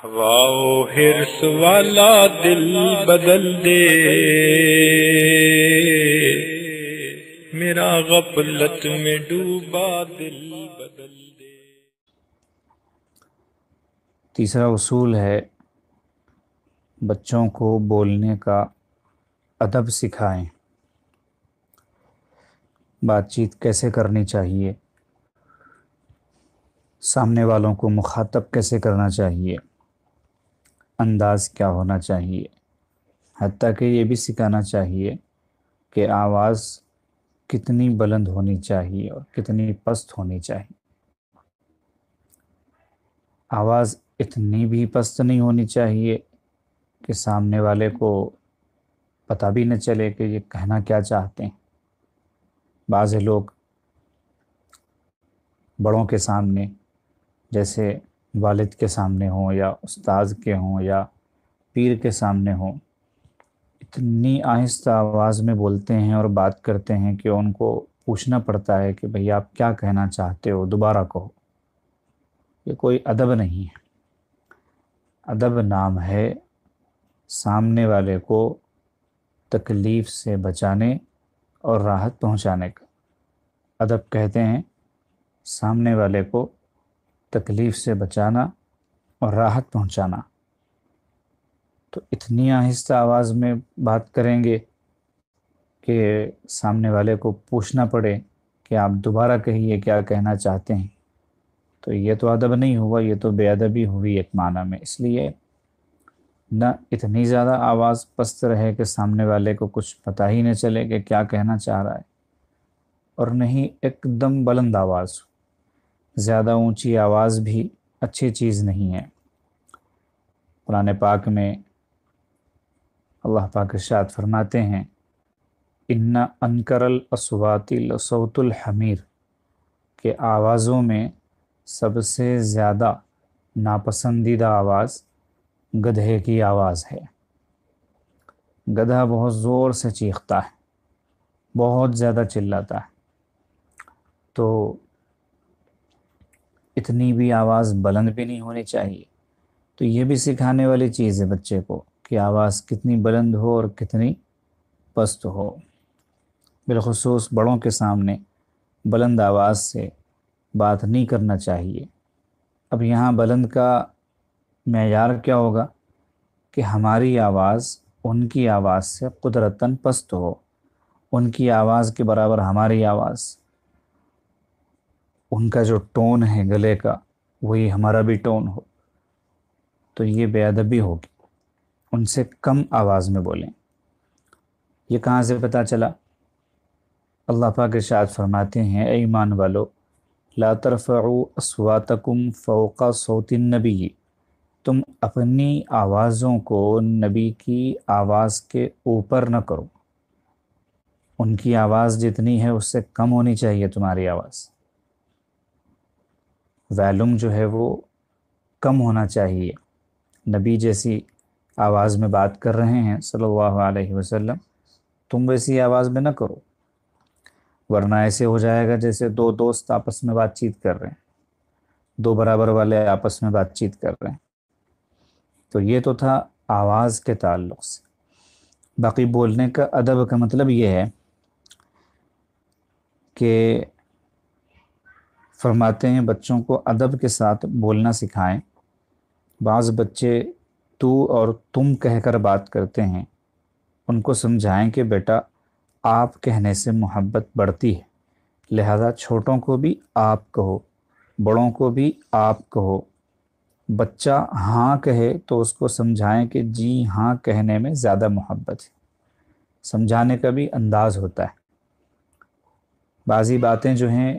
واؤ ہرس والا دل بدل دے، میرا غفلت میں ڈوبا دل بدل دے۔ تیسرا اصول ہے بچوں کو بولنے کا ادب سکھائیں۔ بات چیت کیسے کرنی چاہیے، سامنے والوں کو مخاطب کیسے کرنا چاہیے، انداز کیا ہونا چاہیے، حتیٰ کہ یہ بھی سکھانا چاہیے کہ آواز کتنی بلند ہونی چاہیے اور کتنی پست ہونی چاہیے۔ آواز اتنی بھی پست نہیں ہونی چاہیے کہ سامنے والے کو پتہ بھی نہ چلے کہ یہ کہنا کیا چاہتے ہیں۔ بعض لوگ بڑوں کے سامنے، جیسے والد کے سامنے ہوں یا استاذ کے ہوں یا پیر کے سامنے ہوں، اتنی آہستہ آواز میں بولتے ہیں اور بات کرتے ہیں کہ ان کو پوچھنا پڑتا ہے کہ بھئی آپ کیا کہنا چاہتے ہو، دوبارہ کہو۔ یہ کوئی ادب نہیں ہے۔ ادب نام ہے سامنے والے کو تکلیف سے بچانے اور راحت پہنچانے کا۔ ادب کہتے ہیں سامنے والے کو تکلیف سے بچانا اور راحت پہنچانا۔ تو اتنی آہستہ آواز میں بات کریں گے کہ سامنے والے کو پوچھنا پڑے کہ آپ دوبارہ کہیے کیا کہنا چاہتے ہیں، تو یہ تو ادب نہیں ہوا، یہ تو بے ادبی ہوئی ایک معنی میں۔ اس لیے نہ اتنی زیادہ آواز پست رہے کہ سامنے والے کو کچھ پتہ ہی نہ چلے کہ کیا کہنا چاہ رہا ہے، اور نہیں ایک دم بلند آواز۔ زیادہ اونچی آواز بھی اچھی چیز نہیں ہے۔ قرآن پاک میں اللہ پاک ارشاد فرماتے ہیں ان انکر الاصوات لصوت الحمیر، کہ آوازوں میں سب سے زیادہ ناپسندیدہ آواز گدھے کی آواز ہے۔ گدھا بہت زور سے چیختا ہے، بہت زیادہ چلاتا ہے، تو اتنی بھی آواز بلند بھی نہیں ہونی چاہیے۔ تو یہ بھی سکھانے والی چیز ہے بچے کو کہ آواز کتنی بلند ہو اور کتنی پست ہو۔ بالخصوص بڑوں کے سامنے بلند آواز سے بات نہیں کرنا چاہیے۔ اب یہاں بلند کا معیار کیا ہوگا کہ ہماری آواز ان کی آواز سے قدرتاً پست ہو، ان کی آواز کے برابر ہماری آواز، ان کا جو ٹون ہے گلے کا وہی ہمارا بھی ٹون ہو، تو یہ بے ادبی ہوگی۔ ان سے کم آواز میں بولیں۔ یہ کہاں سے پتہ چلا؟ اللہ پاک ارشاد فرماتے ہیں اے ایمان والو لا ترفعوا اصواتکم فوق صوت النبی، تم اپنی آوازوں کو نبی کی آواز کے اوپر نہ کرو۔ ان کی آواز جتنی ہے اس سے کم ہونی چاہیے تمہاری آواز۔ ویلوم جو ہے وہ کم ہونا چاہیے۔ نبی جیسی آواز میں بات کر رہے ہیں صلی اللہ علیہ وسلم، تم ویسی آواز میں نہ کرو، ورنہ ایسے ہو جائے گا جیسے دو دوست آپس میں بات چیت کر رہے ہیں، دو برابر والے آپس میں بات چیت کر رہے ہیں۔ تو یہ تو تھا آواز کے تعلق سے۔ باقی بولنے کا ادب کا مطلب یہ ہے کہ فرماتے ہیں بچوں کو ادب کے ساتھ بولنا سکھائیں۔ بعض بچے تو اور تم کہہ کر بات کرتے ہیں، ان کو سمجھائیں کہ بیٹا آپ کہنے سے محبت بڑھتی ہے، لہذا چھوٹوں کو بھی آپ کہو، بڑوں کو بھی آپ کہو۔ بچہ ہاں کہے تو اس کو سمجھائیں کہ جی ہاں کہنے میں زیادہ محبت ہے۔ سمجھانے کا بھی انداز ہوتا ہے۔ بعضی باتیں جو ہیں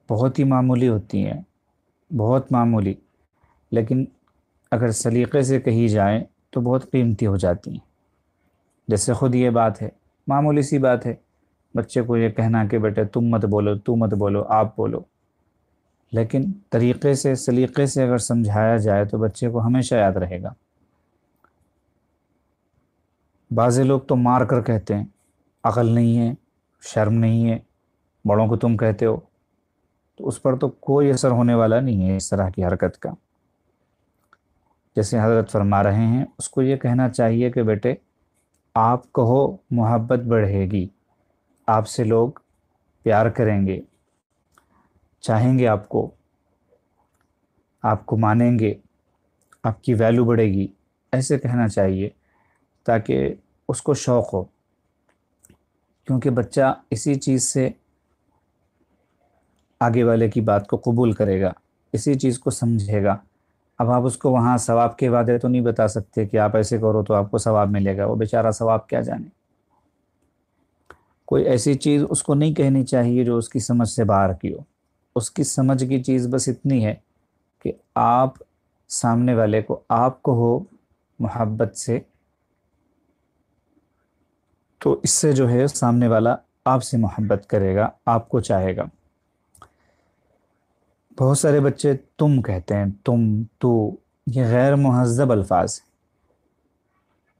بہت ہی معمولی ہوتی ہیں، بہت معمولی، لیکن اگر سلیقے سے کہی جائیں تو بہت قیمتی ہو جاتی ہیں۔ جیسے خود یہ بات ہے، معمولی سی بات ہے، بچے کو یہ کہنا کہ بیٹے تم مت بولو، تو مت بولو، آپ بولو، لیکن طریقے سے سلیقے سے اگر سمجھایا جائے تو بچے کو ہمیشہ یاد رہے گا۔ بعض لوگ تو مار کر کہتے ہیں، عقل نہیں ہے، شرم نہیں ہے، بڑوں کو تم کہتے ہو، تو اس پر تو کوئی اثر ہونے والا نہیں ہے اس طرح کی حرکت کا۔ جیسے حضرت فرما رہے ہیں، اس کو یہ کہنا چاہیے کہ بیٹے آپ کہو محبت بڑھے گی، آپ سے لوگ پیار کریں گے، چاہیں گے آپ کو مانیں گے، آپ کی ویلیو بڑھے گی، ایسے کہنا چاہیے تاکہ اس کو شوق ہو، کیونکہ بچہ اسی چیز سے آگے والے کی بات کو قبول کرے گا، اسی چیز کو سمجھے گا۔ اب آپ اس کو وہاں ثواب کے وعدے تو نہیں بتا سکتے کہ آپ ایسے کرو تو آپ کو ثواب ملے گا، وہ بیچارہ ثواب کیا جانے۔ کوئی ایسی چیز اس کو نہیں کہنی چاہیے جو اس کی سمجھ سے باہر کی ہو۔ اس کی سمجھ کی چیز بس اتنی ہے کہ آپ سامنے والے کو آپ کو ہو محبت سے، تو اس سے جو ہے سامنے والا آپ سے محبت کرے گا، آپ کو چاہے گا۔ بہت سارے بچے تم کہتے ہیں، تم، تو، یہ غیر مہذب الفاظ ہیں۔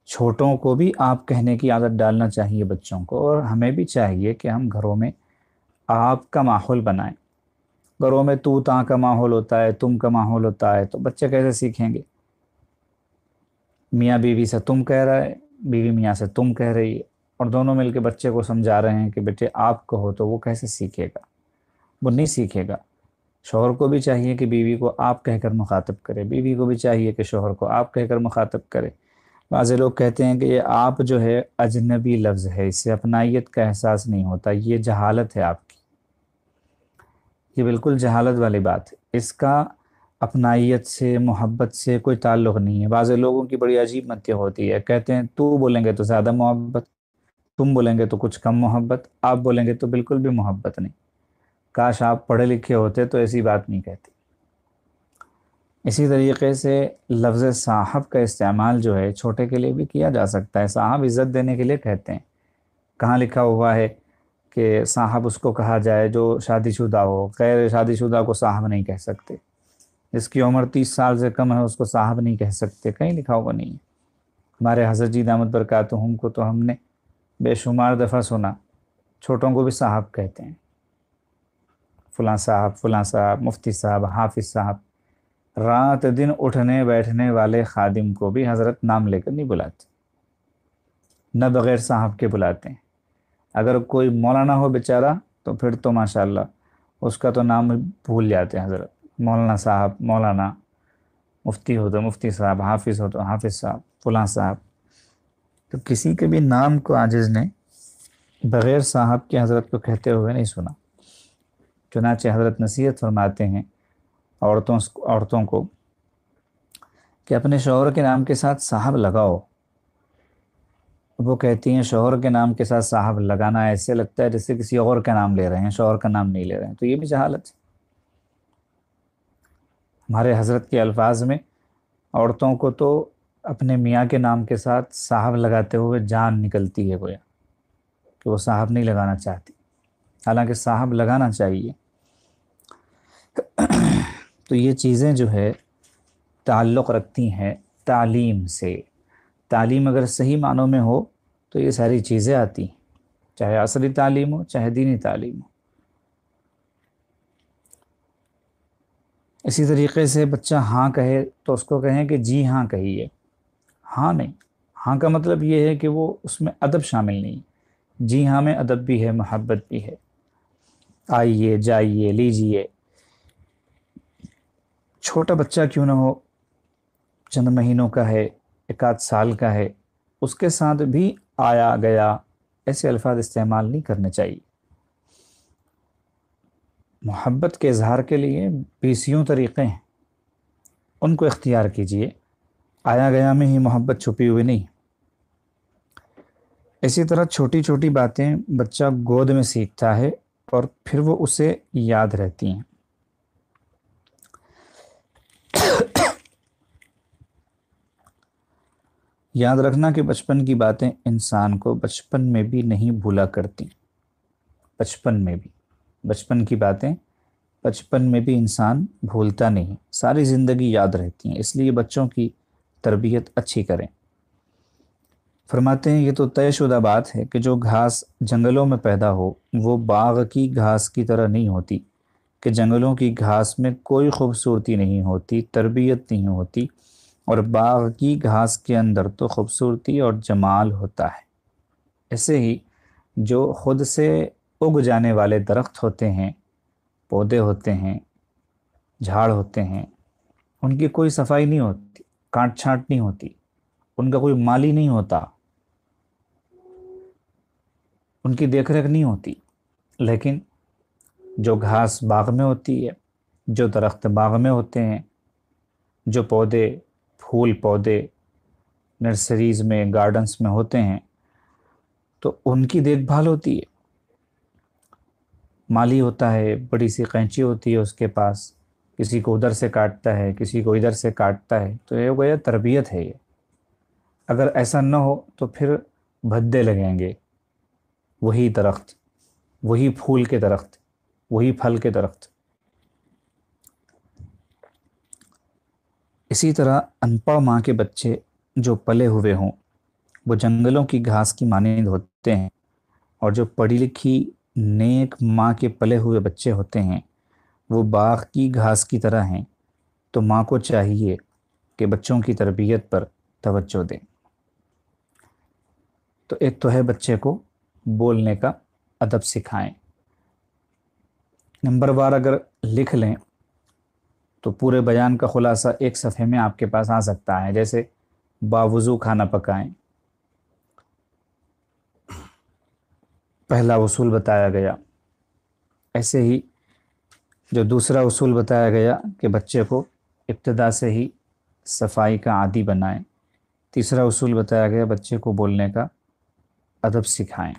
چھوٹوں کو بھی آپ کہنے کی عادت ڈالنا چاہیے بچوں کو، اور ہمیں بھی چاہیے کہ ہم گھروں میں آپ کا ماحول بنائیں۔ گھروں میں تو تاں کا ماحول ہوتا ہے، تم کا ماحول ہوتا ہے، تو بچے کیسے سیکھیں گے؟ میاں بیوی سے تم کہہ رہا ہے، بیوی میاں سے تم کہہ رہی ہے، اور دونوں مل کے بچے کو سمجھا رہے ہیں کہ بیٹے آپ کہو، تو وہ کیسے سیکھے گا؟ وہ نہیں سیکھے گا۔ شوہر کو بھی چاہیے کہ بیوی کو آپ کہہ کر مخاطب کرے، بیوی کو بھی چاہیے کہ شوہر کو آپ کہہ کر مخاطب کرے۔ بعض لوگ کہتے ہیں کہ یہ آپ جو ہے اجنبی لفظ ہے، اس سے اپنائیت کا احساس نہیں ہوتا، یہ جہالت ہے آپ کی۔ یہ بالکل جہالت والی بات ہے، اس کا اپنائیت سے، محبت سے کوئی تعلق نہیں ہے۔ بعض لوگوں کی بڑی عجیب منطق ہوتی ہے، کہتے ہیں تو بولیں گے تو زیادہ محبت، تم بولیں گے تو کچھ کم محبت، آپ بولیں گے تو بالکل بھی محبت نہیں۔ کاش آپ پڑھے لکھے ہوتے تو ایسی بات نہیں کہتے۔ اسی طریقے سے لفظ صاحب کا استعمال جو ہے چھوٹے کے لیے بھی کیا جا سکتا ہے۔ صاحب عزت دینے کے لیے کہتے ہیں۔ کہاں لکھا ہوا ہے کہ صاحب اس کو کہا جائے جو شادی شدہ ہو، غیر شادی شدہ کو صاحب نہیں کہہ سکتے، جس کی عمر 30 سال سے کم ہے اس کو صاحب نہیں کہہ سکتے، کہیں لکھا ہوا نہیں ہے۔ ہمارے حضرت جی دامت برکاتہم کو تو ہم نے بے شمار دفعہ سنا، چھوٹوں کو بھی صاحب کہتے ہیں، فلاں صاحب، مفتی صاحب، حافظ صاحب۔ رات دن اٹھنے بیٹھنے والے خادم کو بھی حضرت نام لے کر نہیں بلاتے، نہ بغیر صاحب کے بلاتے ہیں۔ اگر کوئی مولانا ہو بیچارہ تو پھر تو ماشاءاللہ اس کا تو نام بھول جاتے ہیں حضرت، مولانا صاحب، مولانا، مفتی ہو تو مفتی صاحب، حافظ ہو تو حافظ صاحب، فلاں صاحب۔ تو کسی کے بھی نام کو عاجز نے بغیر صاحب کے حضرت کو کہتے ہوئے نہیں سنا۔ چنانچہ حضرت نصیحت فرماتے ہیں عورتوں کو کہ اپنے شوہر کے نام کے ساتھ صاحب لگاؤ۔ وہ کہتی ہیں شوہر کے نام کے ساتھ صاحب لگانا ایسے لگتا ہے جیسے کسی اور کا نام لے رہے ہیں، شوہر کا نام نہیں لے رہے ہیں، تو یہ بھی جہالت ہے۔ ہمارے حضرت کے الفاظ میں عورتوں کو تو اپنے میاں کے نام کے ساتھ صاحب لگاتے ہوئے جان نکلتی ہے گویا کہ وہ صاحب نہیں لگانا چاہتی، حالانکہ صاحب لگانا چاہیے۔ تو یہ چیزیں جو ہے تعلق رکھتی ہیں تعلیم سے۔ تعلیم اگر صحیح معنوں میں ہو تو یہ ساری چیزیں آتی ہیں، چاہے عصری تعلیم ہو چاہے دینی تعلیم ہو۔ اسی طریقے سے بچہ ہاں کہے تو اس کو کہیں کہ جی ہاں کہیے، ہاں نہیں۔ ہاں کا مطلب یہ ہے کہ وہ اس میں ادب شامل نہیں، جی ہاں میں ادب بھی ہے، محبت بھی ہے، آئیے جائیے لیجیے۔ چھوٹا بچہ کیوں نہ ہو، چند مہینوں کا ہے، 1 سال کا ہے، اس کے ساتھ بھی آیا گیا ایسے الفاظ استعمال نہیں کرنے چاہیے۔ محبت کے اظہار کے لیے 20 طریقے ہیں، ان کو اختیار کیجیے۔ آیا گیا میں ہی محبت چھپی ہوئی نہیں۔ اسی طرح چھوٹی چھوٹی باتیں بچہ گود میں سیکھتا ہے اور پھر وہ اسے یاد رہتی ہیں۔ یاد رکھنا کہ بچپن کی باتیں انسان کو بچپن میں بھی نہیں بھولا کرتی، بچپن کی باتیں بچپن میں بھی انسان بھولتا نہیں، ساری زندگی یاد رہتی ہیں، اس لیے بچوں کی تربیت اچھی کریں۔ فرماتے ہیں یہ تو طے شدہ بات ہے کہ جو گھاس جنگلوں میں پیدا ہو وہ باغ کی گھاس کی طرح نہیں ہوتی، کہ جنگلوں کی گھاس میں کوئی خوبصورتی نہیں ہوتی، تربیت نہیں ہوتی، اور باغ کی گھاس کے اندر تو خوبصورتی اور جمال ہوتا ہے۔ ایسے ہی جو خود سے اگ جانے والے درخت ہوتے ہیں، پودے ہوتے ہیں، جھاڑ ہوتے ہیں، ان کی کوئی صفائی نہیں ہوتی، کاٹ چھانٹ نہیں ہوتی، ان کا کوئی مالی نہیں ہوتا، ان کی دیکھ ریکھ نہیں ہوتی۔ لیکن جو گھاس باغ میں ہوتی ہے، جو درخت باغ میں ہوتے ہیں، جو پودے، پھول پودے نرسریز میں، گارڈنز میں ہوتے ہیں، تو ان کی دیکھ بھال ہوتی ہے۔ مالی ہوتا ہے، بڑی سی قینچی ہوتی ہے اس کے پاس، کسی کو ادھر سے کاٹتا ہے، کسی کو ادھر سے کاٹتا ہے، تو یہ گویا تربیت ہے۔ یہ اگر ایسا نہ ہو تو پھر بھدے لگیں گے، وہی درخت، وہی پھول کے درخت، وہی پھل کے درخت۔ اسی طرح ان پڑھ ماں کے بچے جو پلے ہوئے ہوں وہ جنگلوں کی گھاس کی مانند ہوتے ہیں، اور جو پڑھی لکھی نیک ماں کے پلے ہوئے بچے ہوتے ہیں وہ باغ کی گھاس کی طرح ہیں۔ تو ماں کو چاہیے کہ بچوں کی تربیت پر توجہ دیں۔ تو ایک تو ہے بچے کو بولنے کا ادب سکھائیں۔ نمبر وار اگر لکھ لیں تو پورے بیان کا خلاصہ ایک صفحے میں آپ کے پاس آ سکتا ہے۔ جیسے باوضو کھانا پکائیں، پہلا اصول بتایا گیا۔ ایسے ہی جو دوسرا اصول بتایا گیا کہ بچے کو ابتدا سے ہی صفائی کا عادی بنائیں۔ تیسرا اصول بتایا گیا بچے کو بولنے کا ادب سکھائیں۔